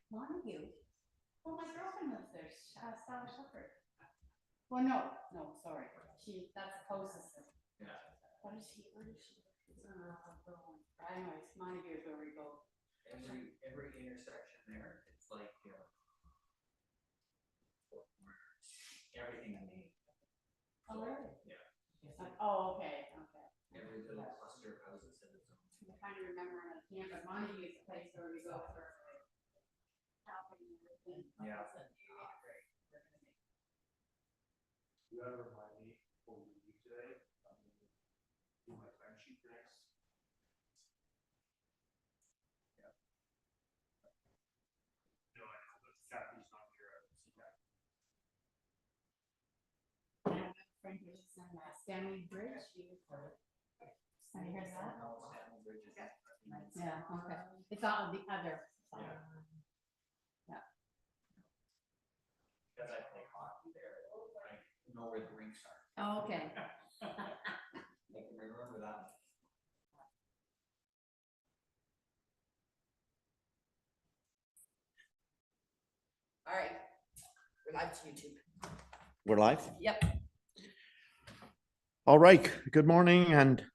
Montague. Well, my girlfriend lives there, Sally Shepherd. Well, no, sorry. That's the closest. Yeah. Where is she? Anyways, Montague is where we go. Every intersection there, it's like everything I need. Oh, really? Yeah. Oh, okay. Every little cluster of houses in its own. I'm trying to remember when I came, but Montague is the place where we go for shopping and everything. Yeah. You gotta remind me before we leave today, do my time sheet for next. Yeah. No, I know, but Kathy's not here. I see Kathy. Frank lives in Stanley Bridge. Have you heard that? Yeah, okay. It's all the other side. Yeah. Because I play hockey there, I know where the rinks are. Oh, okay. I can remember that. All right, we're live to YouTube. We're live? Yep. All right. Good morning and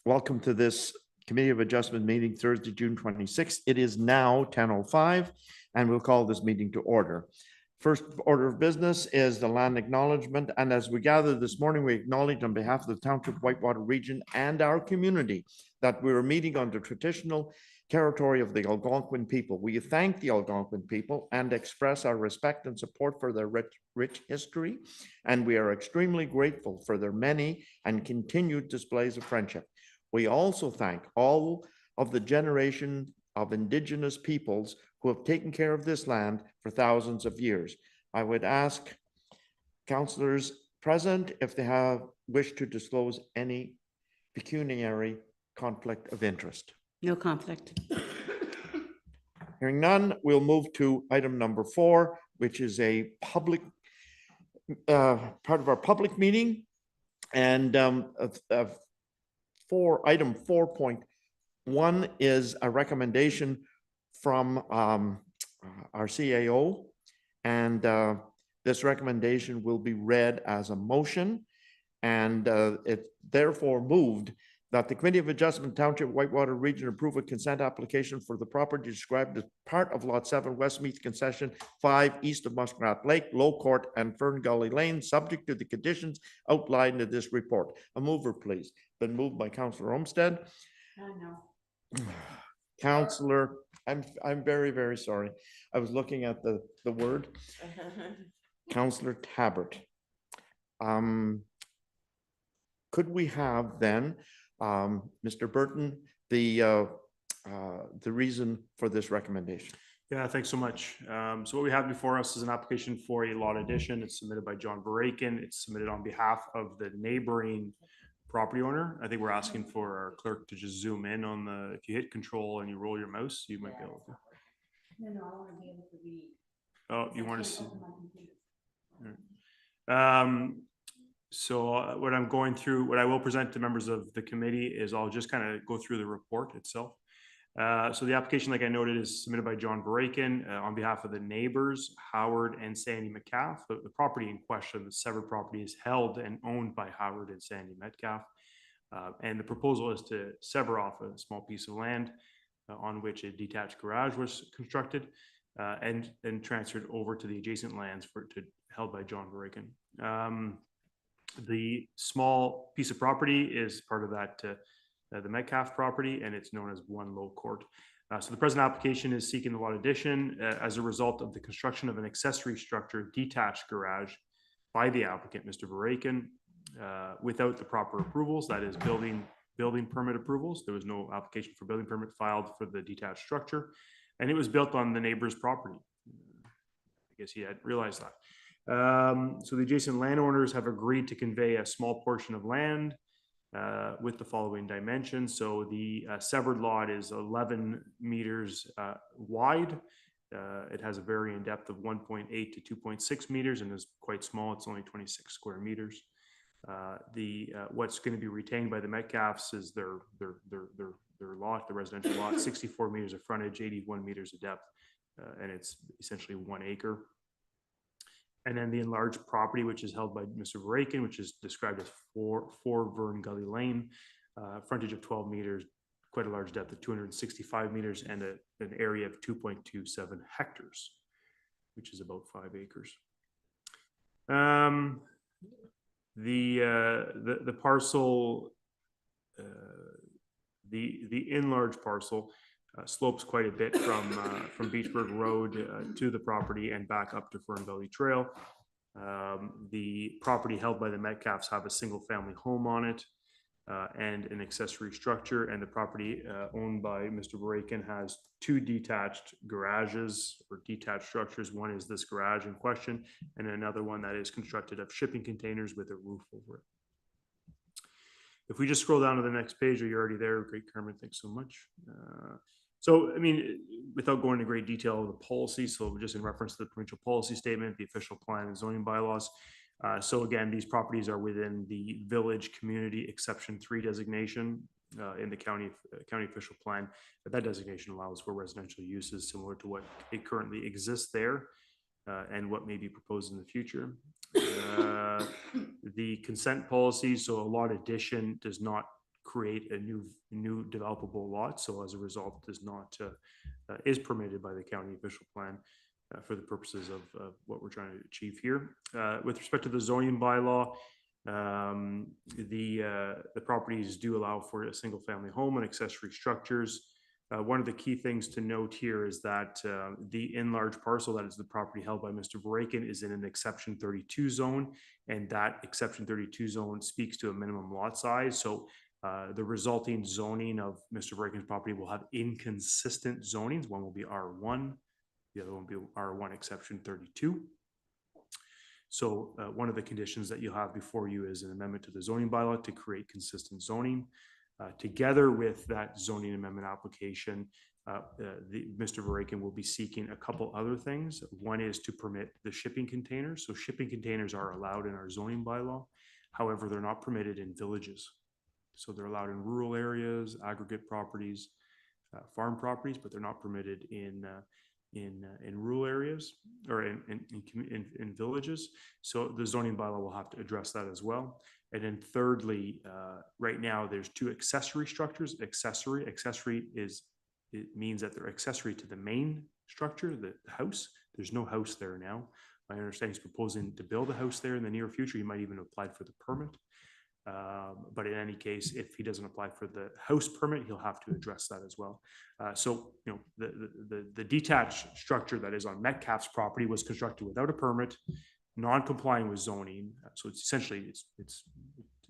welcome to this Committee of Adjustment meeting Thursday, June 26th. It is now 10:05 and we'll call this meeting to order. First order of business is the land acknowledgement. And as we gather this morning, we acknowledge on behalf of the Township Whitewater region and our community that we are meeting on the traditional territory of the Algonquin people. We thank the Algonquin people and express our respect and support for their rich history, and we are extremely grateful for their many and continued displays of friendship. We also thank all of the generation of Indigenous peoples who have taken care of this land for thousands of years. I would ask councillors present if they have wish to disclose any pecuniary conflict of interest. No conflict. Hearing none, we'll move to item number 4, which is a public part of our public meeting. And item 4.1 is a recommendation from our CAO. And this recommendation will be read as a motion. And it therefore moved that the Committee of Adjustment Township Whitewater Region approve a consent application for the property described as part of Lot 7 Westmeath Concession 5 east of Muskrat Lake, Low Court and Fern Gully Lane, subject to the conditions outlined in this report. A mover, please. Been moved by Councillor Olmsted. No. Councillor, I'm very, very sorry. I was looking at the word. Councillor Tabbert. Could we have then Mr. Burton, the reason for this recommendation? Yeah, thanks so much. So what we have before us is an application for a lot addition. It's submitted by John Barakin. It's submitted on behalf of the neighboring property owner. I think we're asking for our clerk to just zoom in on the, if you hit control and you roll your mouse, you might be able to. No, I want to be able to read. Oh, you want to see? So what I'm going through, what I will present to members of the committee is I'll just kind of go through the report itself. So the application, like I noted, is submitted by John Barakin on behalf of the neighbors, Howard and Sandy Metcalf. The property in question, the severed property, is held and owned by Howard and Sandy Metcalf. And the proposal is to sever off a small piece of land on which a detached garage was constructed and transferred over to the adjacent lands held by John Barakin. The small piece of property is part of that the Metcalf property, and it's known as 1 Low Court. So the present application is seeking the lot addition as a result of the construction of an accessory structure detached garage by the applicant, Mr. Barakin, without the proper approvals, that is building permit approvals. There was no application for building permit filed for the detached structure, and it was built on the neighbor's property. I guess he hadn't realized that. So the adjacent landowners have agreed to convey a small portion of land with the following dimensions. So the severed lot is 11 meters wide. It has a varying depth of 1.8 to 2.6 meters and is quite small. It's only 26 square meters. What's going to be retained by the Metcalfs is their lot, the residential lot, 64 meters of frontage, 81 meters of depth. and it's essentially 1 acre. And then the enlarged property, which is held by Mr. Verakin, which is described as 4 Vern Gully Lane, frontage of 12 meters, quite a large depth of 265 meters, and an area of 2.27 hectares, which is about 5 acres. The parcel, the enlarged parcel slopes quite a bit from Beachburg Road to the property and back up to Fern Valley Trail. The property held by the Metcalfs have a single family home on it and an accessory structure, and the property owned by Mr. Verakin has 2 detached garages or detached structures. One is this garage in question, and another one that is constructed of shipping containers with a roof over it. If we just scroll down to the next page, are you already there? Great, Carmen, thanks so much. So, I mean, without going into great detail of the policy, so just in reference to the provincial policy statement, the official plan and zoning bylaws. So again, these properties are within the village community exception 3 designation in the county official plan. But that designation allows for residential uses similar to what it currently exists there and what may be proposed in the future. The consent policy, so a lot addition does not create a new developable lot. So as a result, is permitted by the county official plan for the purposes of what we're trying to achieve here. With respect to the zoning bylaw, the properties do allow for a single family home and accessory structures. One of the key things to note here is that the enlarged parcel, that is the property held by Mr. Verakin, is in an exception 32 zone, and that exception 32 zone speaks to a minimum lot size. So the resulting zoning of Mr. Verakin's property will have inconsistent zonings. One will be R1, the other one will be R1 exception 32. So one of the conditions that you'll have before you is an amendment to the zoning bylaw to create consistent zoning. Together with that zoning amendment application, Mr. Verakin will be seeking a couple other things. One is to permit the shipping containers. So shipping containers are allowed in our zoning bylaw. However, they're not permitted in villages. So they're allowed in rural areas, aggregate properties, farm properties, but they're not permitted in rural areas or in villages. So the zoning bylaw will have to address that as well. And then thirdly, right now there's 2 accessory structures. Accessory means that they're accessory to the main structure, the house. There's no house there now. My understanding is proposing to build a house there in the near future. He might even apply for the permit. But in any case, if he doesn't apply for the house permit, he'll have to address that as well. So, you know, the detached structure that is on Metcalf's property was constructed without a permit, non-complying with zoning. So it's essentially,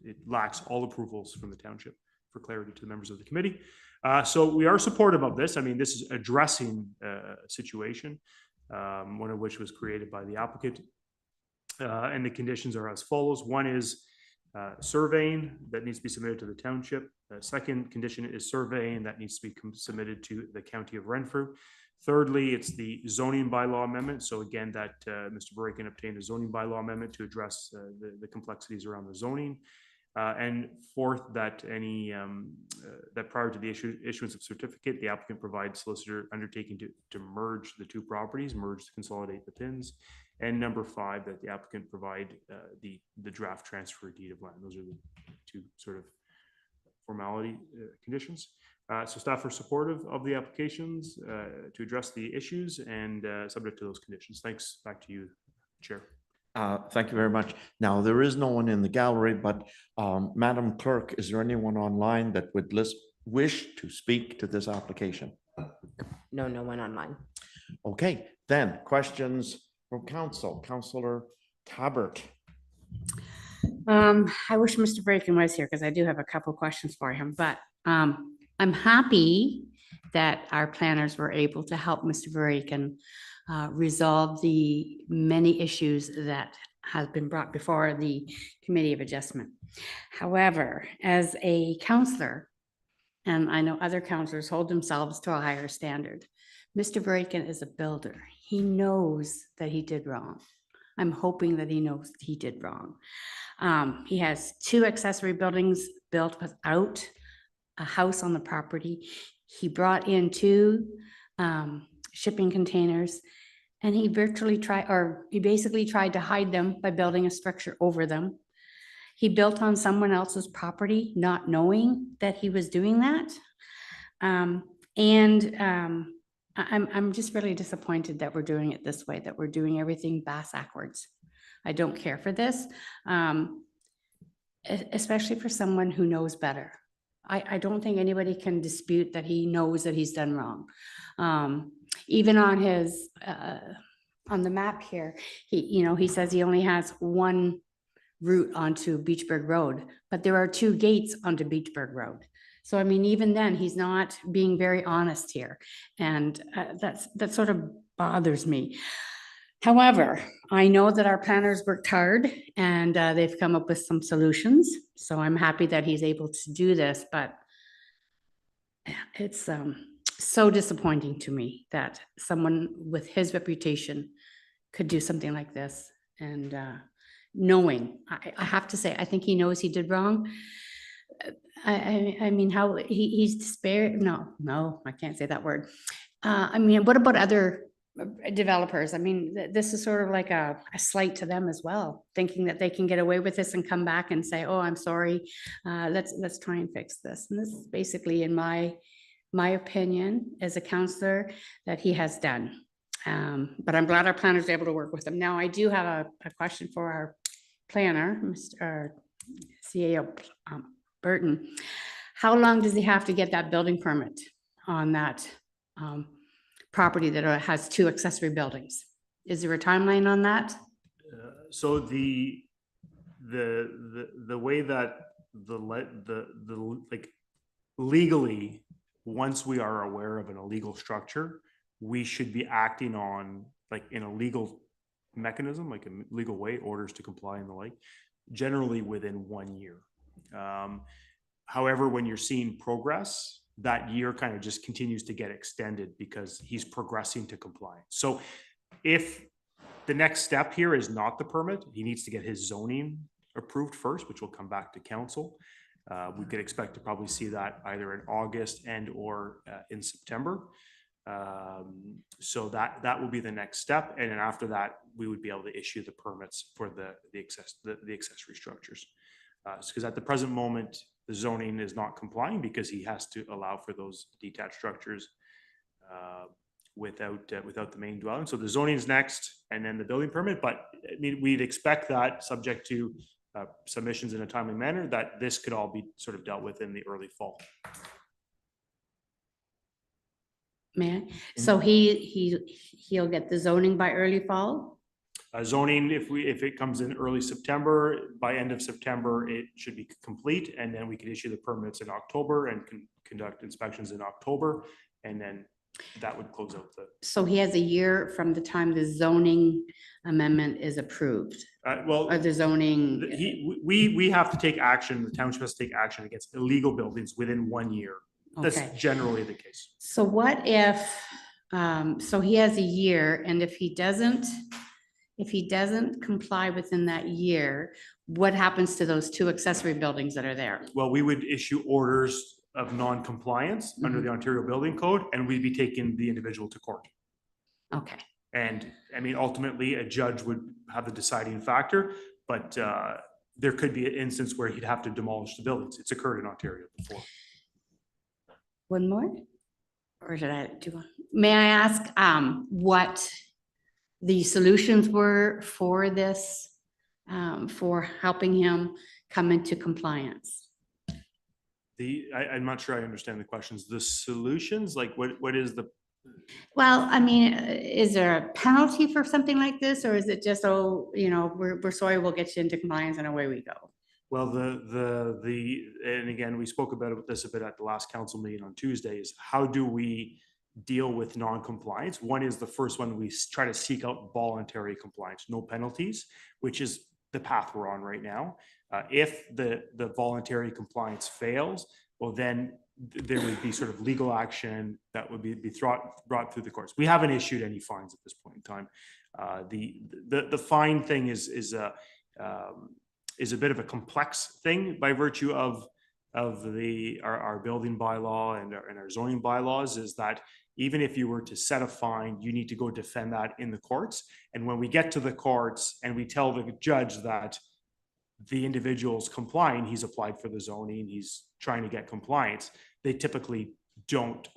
it lacks all approvals from the township, for clarity to the members of the committee. So we are supportive of this. I mean, this is addressing a situation, one of which was created by the applicant. And the conditions are as follows. One is surveying that needs to be submitted to the township. Second condition is surveying that needs to be submitted to the county of Renfrew. Thirdly, it's the zoning bylaw amendment. So again, that Mr. Verakin obtained a zoning bylaw amendment to address the complexities around the zoning. And fourth, that that prior to the issuance of certificate, the applicant provides solicitor undertaking to merge the 2 properties, to consolidate the PINs. And number 5, that the applicant provide the draft transfer deed of land. Those are the 2 sort of formality conditions. So staff are supportive of the applications to address the issues and subject to those conditions. Thanks. Back to you, Chair. Thank you very much. Now, there is no one in the gallery, but Madam Clerk, is there anyone online that would wish to speak to this application? No, no one online. Okay, then questions from council. Councillor Tabbert. I wish Mr. Verakin was here because I do have a couple questions for him, but I'm happy that our planners were able to help Mr. Verakin resolve the many issues that has been brought before the Committee of Adjustment. However, as a counselor, and I know other counselors hold themselves to a higher standard, Mr. Verakin is a builder. He knows that he did wrong. I'm hoping that he knows he did wrong. He has 2 accessory buildings built without a house on the property. He brought in 2 shipping containers. And he basically tried to hide them by building a structure over them. He built on someone else's property, not knowing that he was doing that. I'm just really disappointed that we're doing it this way, that we're doing everything backwards. I don't care for this, especially for someone who knows better. I don't think anybody can dispute that he knows that he's done wrong. Even on his, on the map here, he says he only has one route onto Beachburg Road, but there are 2 gates onto Beachburg Road. So I mean, even then, he's not being very honest here. And that sort of bothers me. However, I know that our planners worked hard and they've come up with some solutions. So I'm happy that he's able to do this, but it's so disappointing to me that someone with his reputation could do something like this. And knowing, I have to say, I think he knows he did wrong. I mean, how he's despaired. No, I can't say that word. I mean, what about other developers? I mean, this is sort of like a slight to them as well, thinking that they can get away with this and come back and say, oh, I'm sorry. Let's try and fix this. And this is basically, in my opinion, as a counselor, that he has done. But I'm glad our planners are able to work with them. Now, I do have a question for our planner, Mr. CAO Burton. How long does he have to get that building permit on that property that has 2 accessory buildings? Is there a timeline on that? So the way that like legally, once we are aware of an illegal structure, we should be acting on, like, in a legal mechanism, like a legal way, orders to comply and the like, generally within 1 year. However, when you're seeing progress, that year kind of just continues to get extended because he's progressing to compliance. So if the next step here is not the permit, he needs to get his zoning approved first, which will come back to council. We could expect to probably see that either in August and or in September. So that will be the next step. And then after that, we would be able to issue the permits for the accessory structures. Because at the present moment, the zoning is not complying because he has to allow for those detached structures without the main dwelling. So the zoning is next, and then the building permit. But I mean, we'd expect that, subject to submissions in a timely manner, that this could all be sort of dealt with in the early fall. Man, so he'll get the zoning by early fall? Zoning, if it comes in early September, by end of September, it should be complete, and then we can issue the permits in October and conduct inspections in October, and then that would close out the. So he has a year from the time the zoning amendment is approved, Well, or the zoning. we have to take action. The township has to take action against illegal buildings within 1 year. That's Okay. generally the case. So what if, so he has a year, and if he doesn't comply within that year, what happens to those 2 accessory buildings that are there? Well, we would issue orders of non-compliance under the Ontario Building Code, and we'd be taking the individual to court. Okay. And I mean, ultimately, a judge would have the deciding factor, but there could be an instance where he'd have to demolish the buildings. It's occurred in Ontario before. One more? Or did I do one? May I ask what the solutions were for this, for helping him come into compliance? I'm not sure I understand the questions. The solutions, like what is the? Well, I mean, is there a penalty for something like this, or is it just, oh, we're sorry, we'll get you into compliance and away we go? Well, and again, we spoke about this a bit at the last council meeting on Tuesday, is how do we deal with non-compliance? One is the first one, we try to seek out voluntary compliance, no penalties, which is the path we're on right now. If the voluntary compliance fails, well, then there would be sort of legal action that would be brought through the courts. We haven't issued any fines at this point in time. The fine thing is a bit of a complex thing by virtue of of our building bylaw and our zoning bylaws is that even if you were to set a fine, you need to go defend that in the courts. And when we get to the courts and we tell the judge that the individual's complying, he's applied for the zoning, he's trying to get compliance, they typically don't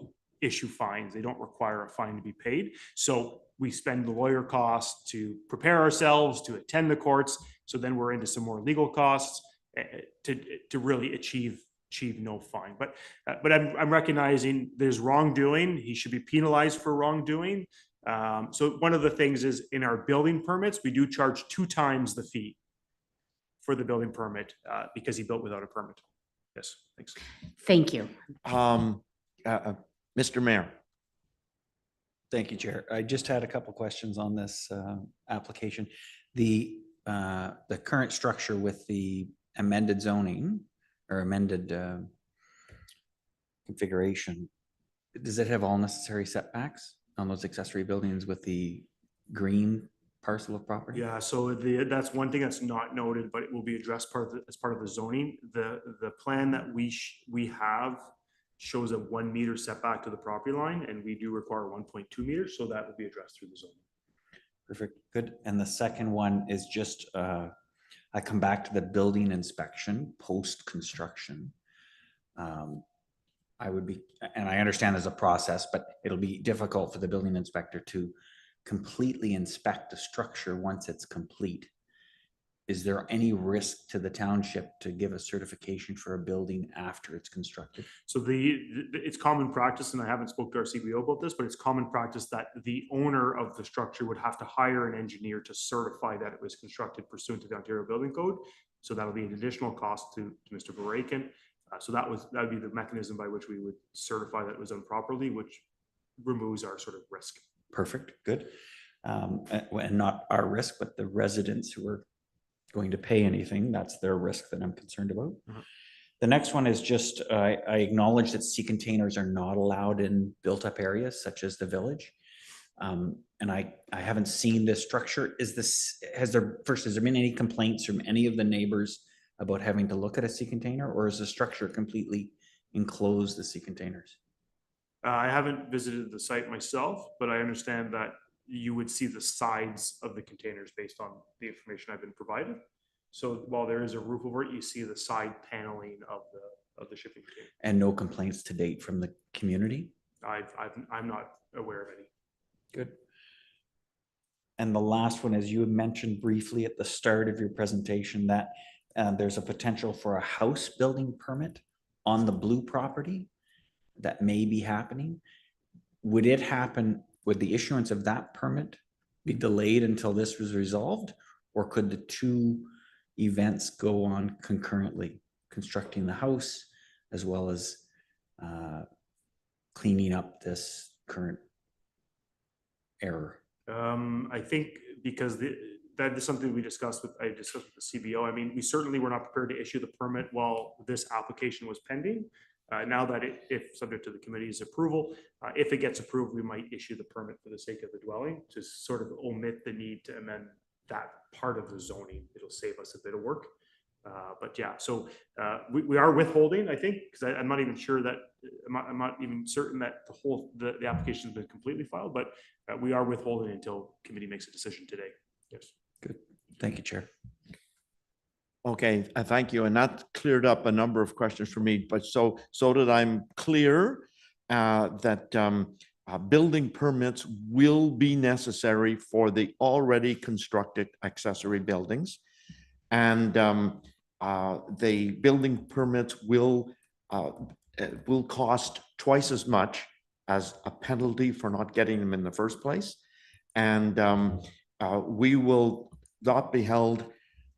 issue fines. They don't require a fine to be paid. So we spend the lawyer costs to prepare ourselves to attend the courts. So then we're into some more legal costs to really achieve no fine. But I'm recognizing there's wrongdoing. He should be penalized for wrongdoing. So one of the things is in our building permits, we do charge 2 times the fee for the building permit because he built without a permit. Yes, thanks. Thank you. Mr. Mayor. Thank you, Chair. I just had a couple questions on this application. The current structure with the amended zoning or amended configuration, does it have all necessary setbacks on those accessory buildings with the green parcel of property? Yeah, so that's one thing that's not noted, but it will be addressed as part of the zoning. The plan that we have shows a 1 meter setback to the property line, and we do require 1.2 meters, so that will be addressed through the zoning. Perfect, good. And the second one is just, I come back to the building inspection post-construction. I would be, and I understand there's a process, but it'll be difficult for the building inspector to completely inspect a structure once it's complete. Is there any risk to the township to give a certification for a building after it's constructed? So it's common practice, and I haven't spoke to our CBO about this, but it's common practice that the owner of the structure would have to hire an engineer to certify that it was constructed pursuant to the Ontario Building Code. So that'll be an additional cost to Mr. Barakin. So that would be the mechanism by which we would certify that it was done properly, which removes our sort of risk. Perfect, good. And not our risk, but the residents who are going to pay anything, that's their risk that I'm concerned about. Mhm. The next one is just, I acknowledge that sea containers are not allowed in built-up areas such as the village. And I haven't seen this structure. Has there been any complaints from any of the neighbors about having to look at a sea container, or is the structure completely enclosed the sea containers? I haven't visited the site myself, but I understand that you would see the sides of the containers based on the information I've been provided. So while there is a roof over it, you see the side paneling of the shipping container. And no complaints to date from the community? I'm not aware of any. Good. And the last one is, you had mentioned briefly at the start of your presentation that there's a potential for a house building permit on the blue property that may be happening. Would it happen, would the issuance of that permit be delayed until this was resolved? Or could the 2 events go on concurrently, constructing the house as well as cleaning up this current error? I think because that is something I discussed with the CBO. I mean, we certainly were not prepared to issue the permit while this application was pending. Now that if subject to the committee's approval, if it gets approved, we might issue the permit for the sake of the dwelling to sort of omit the need to amend that part of the zoning. It'll save us a bit of work. But yeah, so we are withholding, I think, because I'm not even sure that, I'm not even certain that the application has been completely filed, but we are withholding until committee makes a decision today. Yes. Good. Thank you, Chair. Okay, thank you. And that cleared up a number of questions for me, but so that I'm clear that building permits will be necessary for the already constructed accessory buildings. And the building permits will cost twice as much as a penalty for not getting them in the first place. And we will not be held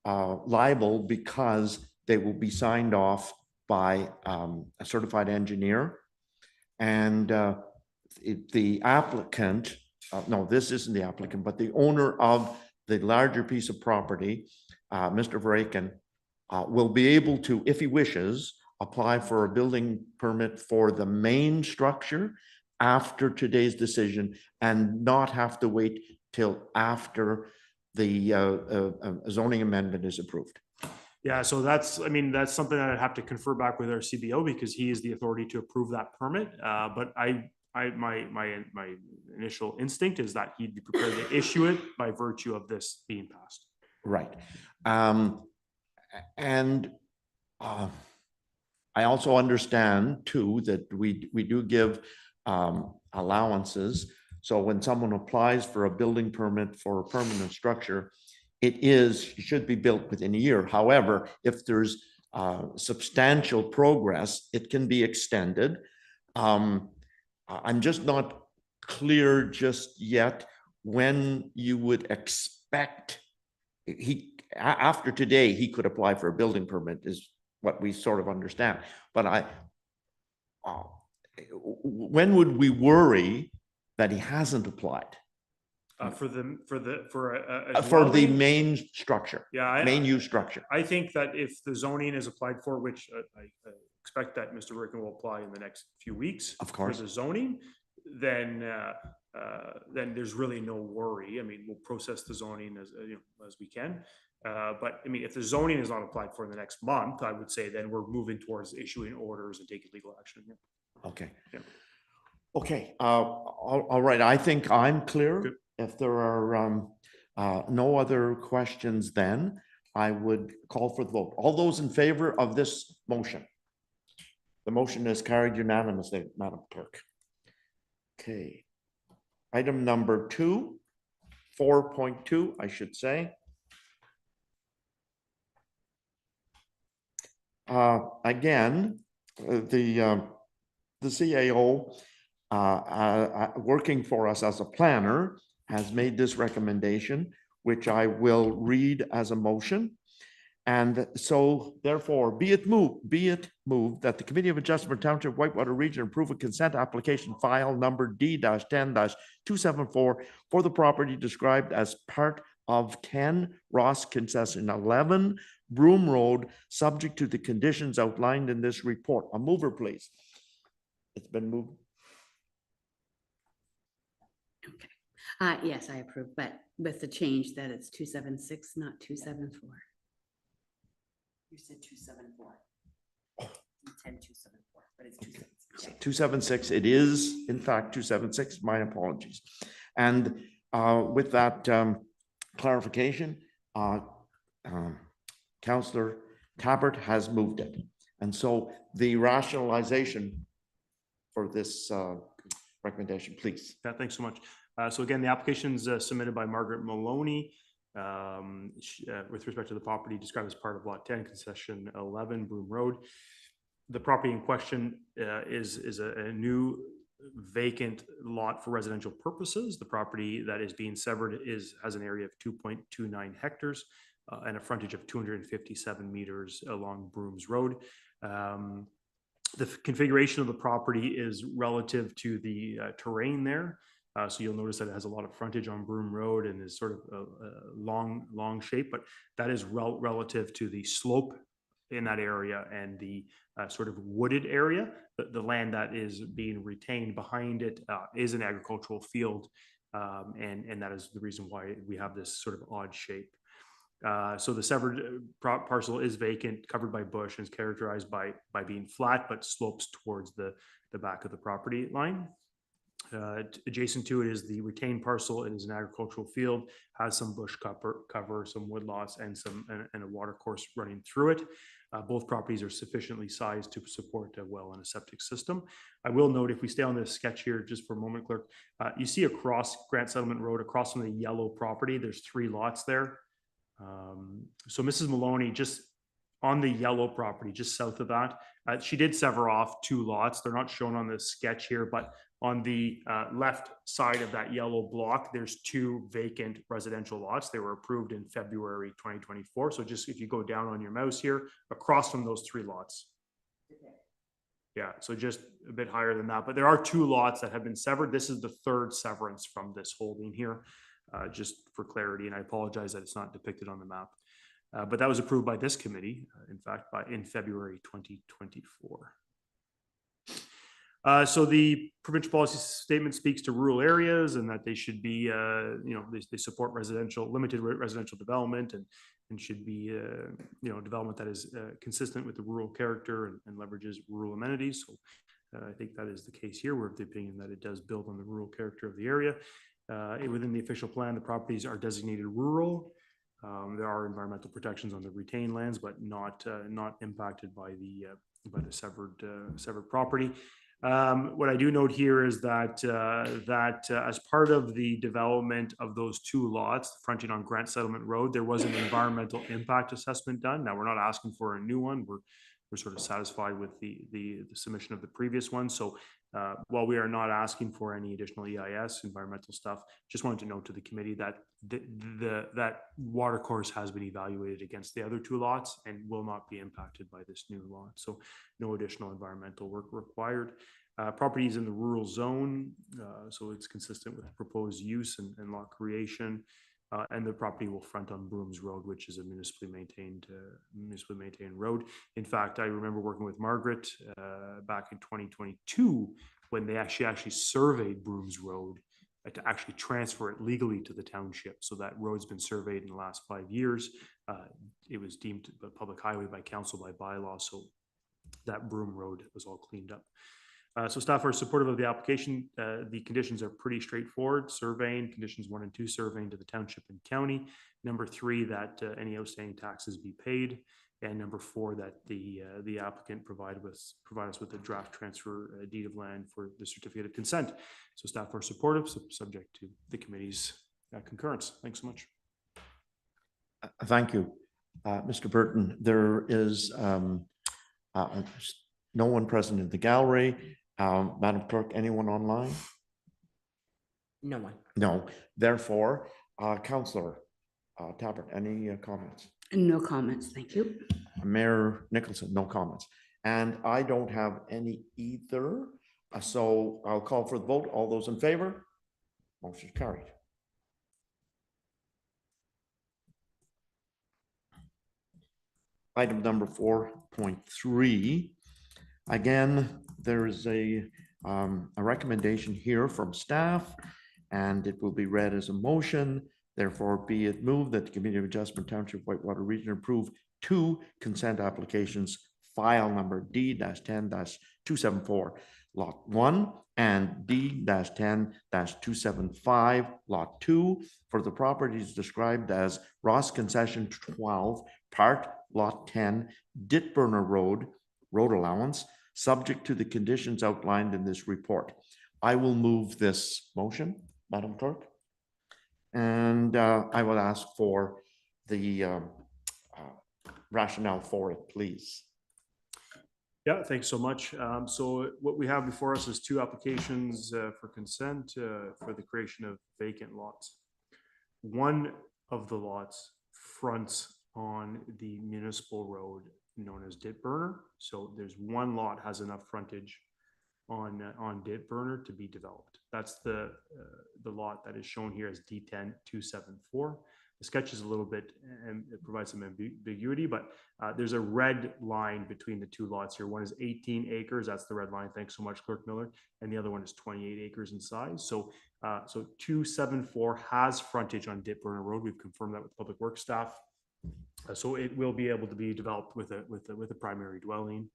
liable because they will be signed off by a certified engineer. And the applicant, no, this isn't the applicant, but the owner of the larger piece of property, Mr. Vraken, will be able to, if he wishes, apply for a building permit for the main structure after today's decision and not have to wait till after the zoning amendment is approved. Yeah, so that's, I mean, that's something that I'd have to confer back with our CBO because he is the authority to approve that permit. But my initial instinct is that he'd be prepared to issue it by virtue of this being passed. Right. And I also understand too that we do give allowances. So when someone applies for a building permit for a permanent structure, it should be built within a year. However, if there's substantial progress, it can be extended. I'm just not clear just yet when you would expect after today, he could apply for a building permit is what we sort of understand. But when would we worry that he hasn't applied? For the For the dwelling? main structure, Yeah, main use structure. I think that if the zoning is applied for, which I expect that Mr. Ricken will apply in the next few weeks. Of course. For the zoning, then there's really no worry. I mean, we'll process the zoning as we can. But I mean, if the zoning is not applied for in the next month, I would say then we're moving towards issuing orders and taking legal action here. Okay. Yeah. Okay, all right, I think I'm clear. Good. If there are no other questions, then I would call for the vote. All those in favor of this motion? The motion is carried unanimously, Madam Clerk. Okay. Item number 4.2, I should say. Again, the CAO working for us as a planner has made this recommendation, which I will read as a motion. And so therefore, be it moved that the Committee of Adjustment Township Whitewater Region approve a consent application file number D-10-274 for the property described as part of 10 Ross Concession 11 Broom Road, subject to the conditions outlined in this report. A mover, please. It's been moved. Yes, I approve, but with the change that it's 276, not 274. You said 274. 274, but it's 276. So 276, it is in fact 276, my apologies. And with that clarification, Councillor Tabbert has moved it. And so the rationalization for this recommendation, please. Yeah, thanks so much. So again, the application is submitted by Margaret Maloney with respect to the property described as part of Lot 10, Concession 11, Broom Road. The property in question is a new vacant lot for residential purposes. The property that is being severed has an area of 2.29 hectares and a frontage of 257 meters along Brooms Road. The configuration of the property is relative to the terrain there. So you'll notice that it has a lot of frontage on Broom Road and is sort of a long shape, but that is relative to the slope in that area and the sort of wooded area. The land that is being retained behind it is an agricultural field, and that is the reason why we have this sort of odd shape. So the severed parcel is vacant, covered by bush, and is characterized by being flat, but slopes towards the back of the property line. Adjacent to it is the retained parcel. It is an agricultural field, has some bush cover, some wood loss, and a water course running through it. Both properties are sufficiently sized to support a well and a septic system. I will note, if we stay on this sketch here just for a moment, Clerk, you see across Grant Settlement Road, across from the yellow property, there's 3 lots there. So Mrs. Maloney, just on the yellow property, just south of that, she did sever off 2 lots. They're not shown on the sketch here, but on the left side of that yellow block, there's 2 vacant residential lots. They were approved in February 2024. So just if you go down on your mouse here, across from those 3 lots. Yeah, so just a bit higher than that. But there are 2 lots that have been severed. This is the 3rd severance from this holding here, just for clarity. And I apologize that it's not depicted on the map. But that was approved by this committee, in fact, in February 2024. So the provincial policy statement speaks to rural areas and that they should be, they support limited residential development and should be, development that is consistent with the rural character and leverages rural amenities. So I think that is the case here. We're of the opinion that it does build on the rural character of the area. Within the official plan, the properties are designated rural. There are environmental protections on the retained lands, but not impacted by the severed property. What I do note here is that as part of the development of those two lots fronting on Grant Settlement Road, there was an environmental impact assessment done. Now, we're not asking for a new one. We're sort of satisfied with the submission of the previous one. So while we are not asking for any additional EIS environmental stuff, just wanted to note to the committee that that water course has been evaluated against the other two lots and will not be impacted by this new lot. So no additional environmental work required. Property is in the rural zone, so it's consistent with proposed use and lot creation. And the property will front on Brooms Road, which is a municipally maintained road. In fact, I remember working with Margaret back in 2022 when they actually surveyed Brooms Road to actually transfer it legally to the township. So that road's been surveyed in the last 5 years. It was deemed a public highway by council by bylaw, so that Broom Road was all cleaned up. So staff are supportive of the application. The conditions are pretty straightforward. Surveying, conditions 1 and 2, surveying to the township and county. Number 3, that any outstanding taxes be paid. And number 4, that the applicant provide us with a draft transfer deed of land for the certificate of consent. So staff are supportive, subject to the committee's concurrence. Thanks so much. Thank you, Mr. Burton. There is no one present in the gallery. Madam Clerk, anyone online? No one. No. Therefore, Councillor Tappert, any comments? No comments, thank you. Mayor Nicholson, no comments. And I don't have any either. So I'll call for the vote. All those in favor? Motion carried. Item number 4.3. Again, there is a recommendation here from staff, and it will be read as a motion. Therefore, be it moved that the Committee of Adjustment Township Whitewater Region approve 2 consent applications, file number D-10-274, Lot 1, and D-10-275, Lot 2, for the properties described as Ross Concession 12, Part Lot 10, Ditburner Road, road allowance, subject to the conditions outlined in this report. I will move this motion, Madam Clerk, and I will ask for the rationale for it, please. Yeah, thanks so much. So what we have before us is 2 applications for consent for the creation of vacant lots. One of the lots fronts on the municipal road known as Ditburner. So there's one lot has enough frontage on Ditburner to be developed. That's the lot that is shown here as D-10-274. The sketch is a little bit, and it provides some ambiguity, but there's a red line between the 2 lots here. One is 18 acres. That's the red line. Thanks so much, Clerk Miller. And the other one is 28 acres in size. So 274 has frontage on Ditburner Road. We've confirmed that with Public Works staff. So it will be able to be developed with a primary dwelling.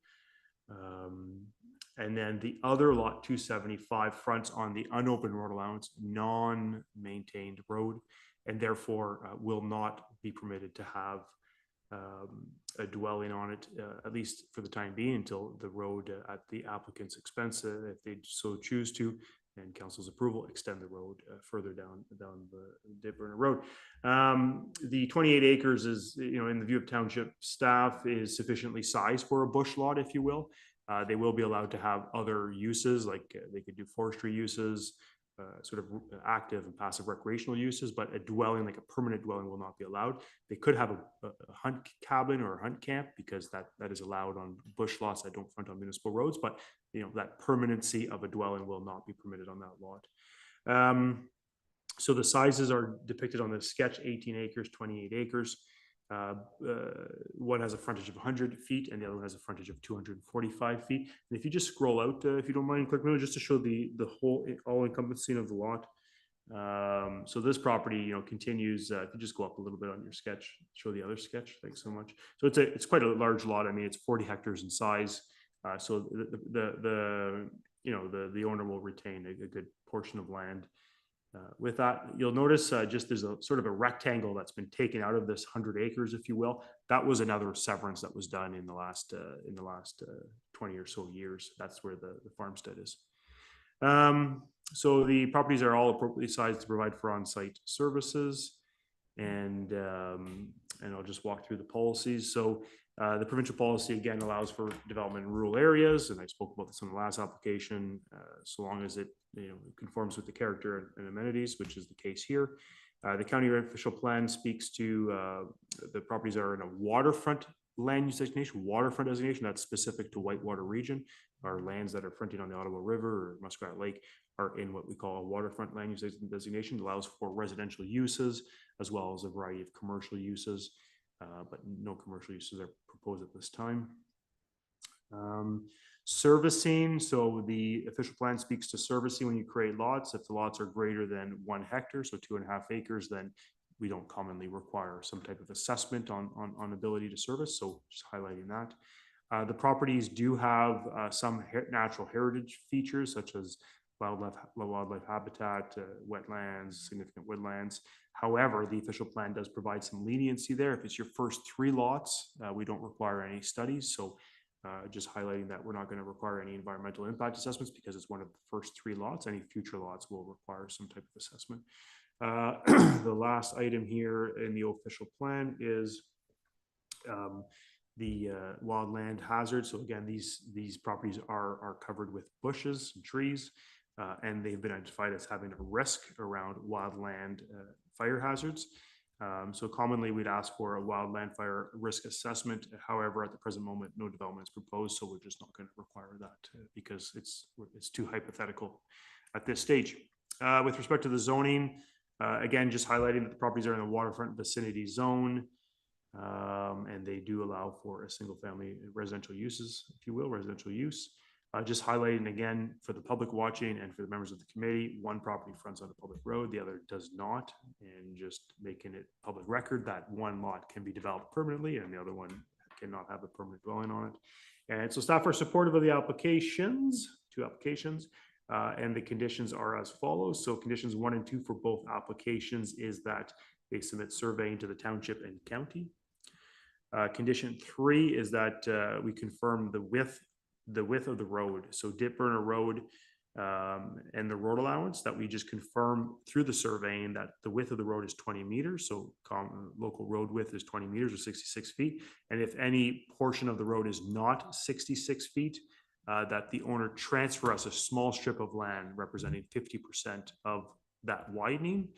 And then the other lot 275 fronts on the unopened road allowance, non-maintained road, and therefore will not be permitted to have a dwelling on it, at least for the time being, until the road at the applicant's expense, if they so choose to, and council's approval, extend the road further down the Ditburner Road. The 28 acres is, in the view of township staff, is sufficiently sized for a bush lot, if you will. They will be allowed to have other uses, like they could do forestry uses, sort of active and passive recreational uses, but a dwelling, like a permanent dwelling, will not be allowed. They could have a hunt cabin or a hunt camp, because that is allowed on bush lots that don't front on municipal roads, but that permanency of a dwelling will not be permitted on that lot. So the sizes are depicted on the sketch: 18 acres, 28 acres. One has a frontage of 100 feet and the other one has a frontage of 245 feet. And if you just scroll out, if you don't mind, click just to show the whole all encompassing of the lot. So this property, you know, continues, if you just go up a little bit on your sketch, show the other sketch. Thanks so much. So it's quite a large lot. I mean, it's 40 hectares in size. So the owner will retain a good portion of land. With that, you'll notice just there's a sort of a rectangle that's been taken out of this 100 acres, if you will. That was another severance that was done in the last 20 or so years. That's where the farmstead is. So the properties are all appropriately sized to provide for on-site services, and I'll just walk through the policies. So the provincial policy again allows for development in rural areas, and I spoke about this in the last application. So long as it conforms with the character and amenities, which is the case here. The county official plan speaks to the properties are in a waterfront land use designation. Waterfront designation that's specific to Whitewater region. Our lands that are fronting on the Ottawa River or Muskrat Lake are in what we call a waterfront land use designation. It allows for residential uses as well as a variety of commercial uses, but no commercial uses are proposed at this time. Servicing, so the official plan speaks to servicing when you create lots. If the lots are greater than 1 hectare, so 2.5 acres, then we don't commonly require some type of assessment on ability to service. So just highlighting that. The properties do have some natural heritage features such as wildlife habitat, wetlands, significant woodlands. However, the official plan does provide some leniency there. If it's your first 3 lots, we don't require any studies. So just highlighting that we're not going to require any environmental impact assessments because it's one of the first 3 lots. Any future lots will require some type of assessment. The last item here in the official plan is the wildland hazard. So again, these properties are covered with bushes and trees, and they've been identified as having a risk around wildland fire hazards. So commonly we'd ask for a wildland fire risk assessment. However, at the present moment, no development is proposed, so we're just not going to require that because it's too hypothetical at this stage. With respect to the zoning, again, just highlighting that the properties are in the waterfront vicinity zone, and they do allow for a single family residential uses, if you will, residential use. Just highlighting again for the public watching and for the members of the committee, one property fronts on a public road, the other does not, and just making it public record that one lot can be developed permanently and the other one cannot have a permanent dwelling on it. And so staff are supportive of the applications, 2 applications, and the conditions are as follows. So conditions 1 and 2 for both applications is that they submit surveying to the township and county. Condition 3 is that we confirm the width of the road. So Dip Burner Road and the road allowance, that we just confirm through the surveying that the width of the road is 20 meters. So local road width is 20 meters or 66 feet. And if any portion of the road is not 66 feet, that the owner transfer us a small strip of land representing 50% of that widening.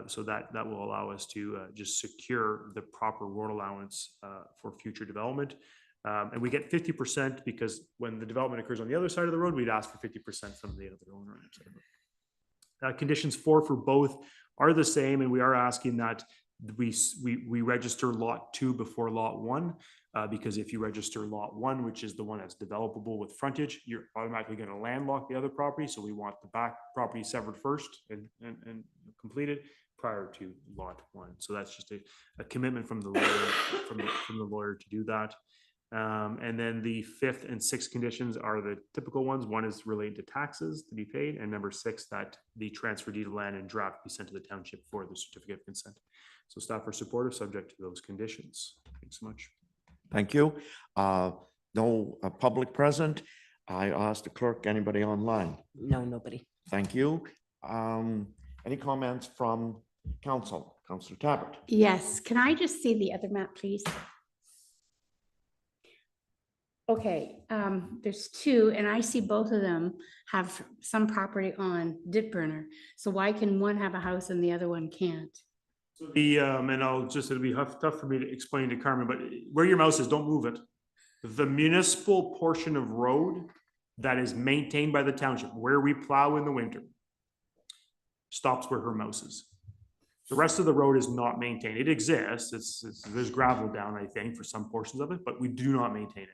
So that will allow us to just secure the proper road allowance for future development. And we get 50% because when the development occurs on the other side of the road, we'd ask for 50% from the other owner. Conditions 4 for both are the same, and we are asking that we register lot 2 before lot 1, because if you register lot 1, which is the one that's developable with frontage, you're automatically going to landlock the other property. So we want the back property severed first and completed prior to lot 1. So that's just a commitment from the lawyer, from the lawyer to do that. And then the 5th and 6th conditions are the typical ones. 1 is related to taxes to be paid, and number 6, that the transfer deed of land and draft be sent to the township for the certificate of consent. So staff are supportive, subject to those conditions. Thanks so much. Thank you. No public present. I asked the clerk, anybody online? No, nobody. Thank you. Any comments from council? Councillor Tabbert. Yes, can I just see the other map, please? Okay, there's 2, and I see both of them have some property on Dip Burner. So why can one have a house and the other one can't? So the and it'll be tough for me to explain to Carmen, but where your mouse is, don't move it. The municipal portion of road that is maintained by the township, where we plow in the winter, stops where her mouse is. The rest of the road is not maintained. It exists. There's gravel down, I think, for some portions of it, but we do not maintain it.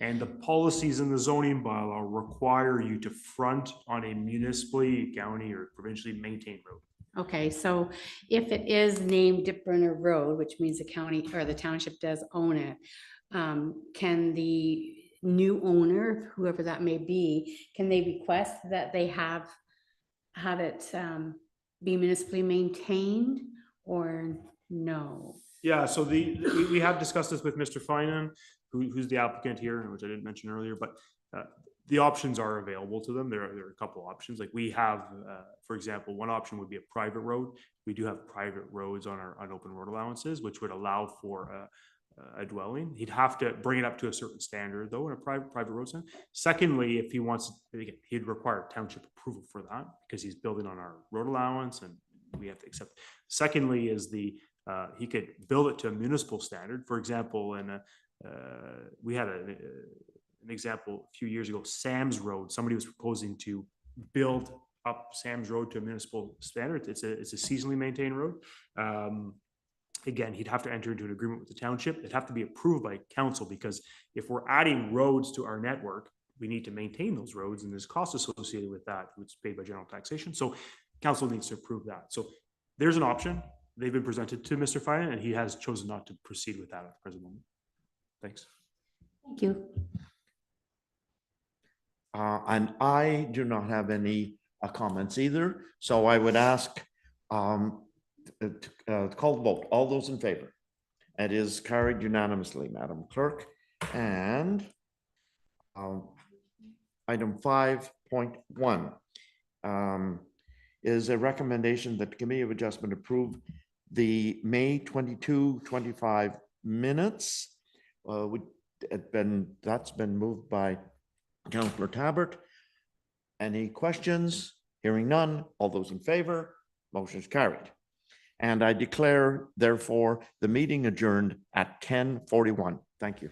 And the policies in the zoning bylaw require you to front on a municipally, county, or provincially maintained road. Okay, so if it is named Dip Burner Road, which means the county or the township does own it, can the new owner, whoever that may be, can they request that they have it be municipally maintained or no? Yeah, so we have discussed this with Mr. Finan, who's the applicant here, which I didn't mention earlier, but the options are available to them. There are a couple options. Like we have, for example, one option would be a private road. We do have private roads on our unopened road allowances, which would allow for a dwelling. He'd have to bring it up to a certain standard though in a private road center. Secondly, if he wants, again, he'd require township approval for that because he's building on our road allowance and we have to accept. Secondly is he could build it to a municipal standard. For example, we had an example a few years ago, Sam's Road. Somebody was proposing to build up Sam's Road to a municipal standard. It's a seasonally maintained road. Again, he'd have to enter into an agreement with the township. It'd have to be approved by council because if we're adding roads to our network, we need to maintain those roads and there's costs associated with that, which is paid by general taxation. So council needs to approve that. So there's an option. They've been presented to Mr. Finan and he has chosen not to proceed with that at the present moment. Thanks. Thank you. And I do not have any comments either. So I would ask to call the vote. All those in favor? It is carried unanimously, Madam Clerk. And item 5.1 is a recommendation that the Committee of Adjustment approve the May 22, 25 minutes. That's been moved by Councillor Tabbert. Any questions? Hearing none. All those in favor? Motion is carried. And I declare, therefore, the meeting adjourned at 10:41. Thank you.